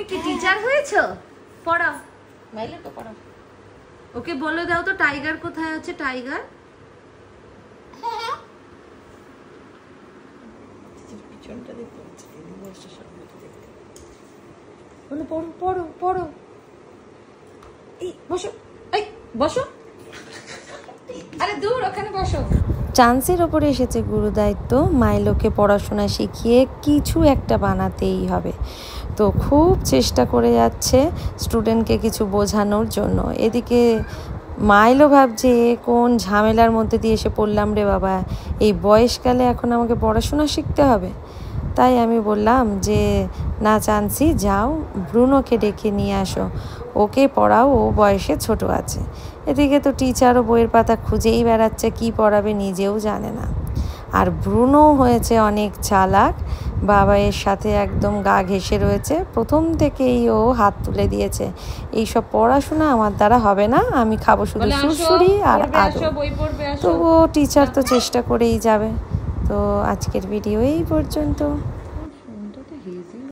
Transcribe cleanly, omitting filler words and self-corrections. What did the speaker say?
কি টিচার হয়েছো? পড়াও, মাইলোকে পড়াও। ওকে বলে দাও তো টাইগার কোথায় আছে, টাইগার। পিছনটা দেখতে পাচ্ছি, বলো পড়ো পড়ো পড়ো। এই বসো, এই বসো, আরে দূর ওখানে বসো। চান্সের ওপরে এসেছে গুরুদায়িত্ব, মাইলোকে পড়াশোনা শিখিয়ে কিছু একটা বানাতেই হবে। তো খুব চেষ্টা করে যাচ্ছে স্টুডেন্টকে কিছু বোঝানোর জন্য। এদিকে মাইলো ভাবছে কোন ঝামেলার মধ্যে দিয়ে এসে পড়লাম রে বাবা, এই বয়সকালে এখন আমাকে পড়াশোনা শিখতে হবে। তাই আমি বললাম যে না চান্সি, যাও ব্রুনোকে ডেকে নিয়ে আসো, ওকে পড়াও, ও বয়সে ছোট আছে। এদিকে তো টিচারও বইয়ের পাতা খুঁজেই বেড়াচ্ছে, কি পড়াবে নিজেও জানে না। আর ব্রুনো হয়েছে অনেক চালাক, বাবাইয়ের সাথে একদম গা ঘেঁষে রয়েছে। প্রথম থেকেই ও হাত তুলে দিয়েছে, এইসব পড়াশোনা আমার দ্বারা হবে না, আমি খাবো শুধু সুরসুরি আর আদর। তো ও টিচার তো চেষ্টা করেই যাবে। তো আজকের ভিডিও এই পর্যন্ত।